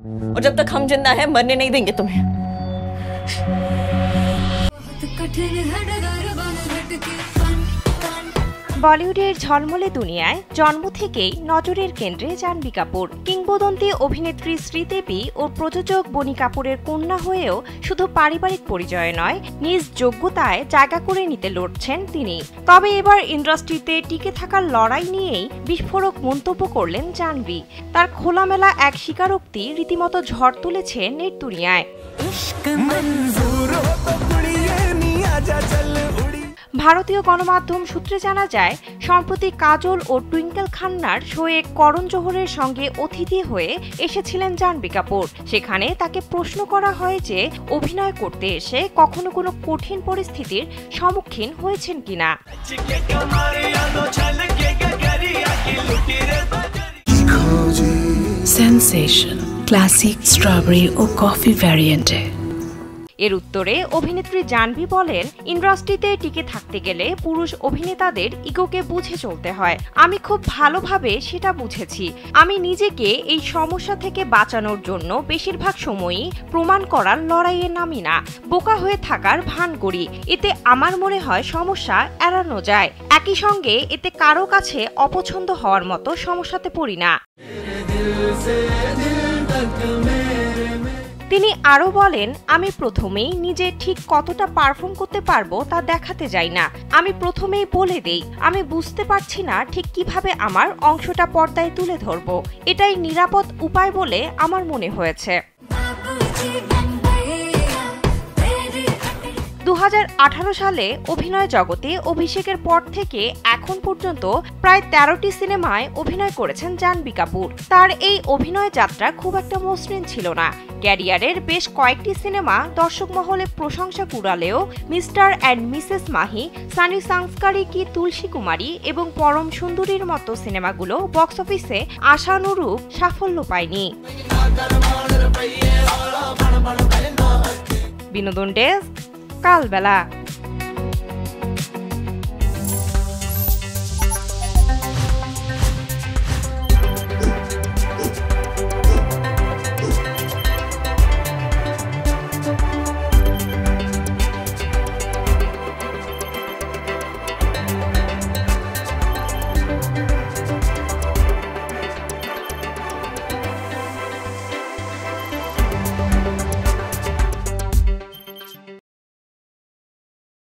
और जब तक हम जिंदा हैं मरने नहीं देंगे तुम्हें। বলিউডের ঝলমলে দুনিয়ায় জন্ম থেকেই নজরের কেন্দ্রে জাহ্নবী কাপুর। কিংবদন্তি অভিনেত্রী শ্রীদেবী ও প্রযোজক বনি কাপুরের কন্যা হয়েও শুধু পারিবারিক পরিচয় নয়, নিজ যোগ্যতায় জায়গা করে নিতে লড়ছেন তিনি। তবে এবার ইন্ডাস্ট্রিতে টিকে থাকার লড়াই নিয়েই বিস্ফোরক মন্তব্য করলেন জাহ্নবী। তার খোলামেলা এক স্বীকারোক্তি রীতিমতো ঝড় তুলেছে নেট দুনিয়ায়। ভারতীয় গণমাধ্যম সূত্রে জানা যায়, সম্প্রতি কাজল ও টুইঙ্কেল খান্নার শোয়ে করণ জোহরের সঙ্গে অতিথি হয়ে এসেছিলেন জাহ্নবী কাপুর। সেখানে তাকে প্রশ্ন করা হয় যে অভিনয় করতে এসে কখনো কোনো কঠিন পরিস্থিতির সম্মুখীন হয়েছেন কিনা। সেনসেশন ক্লাসিক স্ট্রবেরি ও কফি ভ্যারিয়েন্টে। এর উত্তরে অভিনেত্রী জাহ্নবী বলেন, ইন্ডাস্ট্রিতে টিকে থাকতে গেলে পুরুষ অভিনেতাদের ইগোকে বুঝে চলতে হয়। আমি খুব ভালোভাবে সেটা বুঝেছি। আমি নিজেকে এই সমস্যা থেকে বাঁচানোর জন্য বেশিরভাগ সময়ই প্রমাণ করার লড়াইয়ে নামি না, বোকা হয়ে থাকার ভান করি। এতে আমার মনে হয় সমস্যা এড়ানো যায়। একই সঙ্গে এতে কারো কাছে অপছন্দ হওয়ার মতো সমস্যাতে পড়ি না। তিনি আরও বলেন, আমি প্রথমেই নিজে ঠিক কতটা পারফর্ম করতে পারবো তা দেখাতে যাই না। আমি প্রথমেই বলে দেই, আমি বুঝতে পারছি না ঠিক কিভাবে আমার অংশটা পর্দায় তুলে ধরবো। এটাই নিরাপদ উপায় বলে আমার মনে হয়েছে। 2018 সালে অভিনয় জগতে অভিষেকের পর থেকে এখন পর্যন্ত প্রায় 13টি সিনেমায় অভিনয় করেছেন জাহ্নবী কাপুর। তার এই অভিনয় যাত্রা খুব একটা মসৃণ ছিল না। ক্যারিয়ারের বেশ কয়েকটি সিনেমা দর্শক মহলে প্রশংসা কুড়ালেও mister and missus Mahi, Sunny Sanskari Ki Tulsi কুমারী এবং পরম সুন্দরীর মতো সিনেমাগুলো বক্স অফিসে আশানুরূপ সাফল্য পায়নি। বিনোদন ডেস্ক, কালবেলা।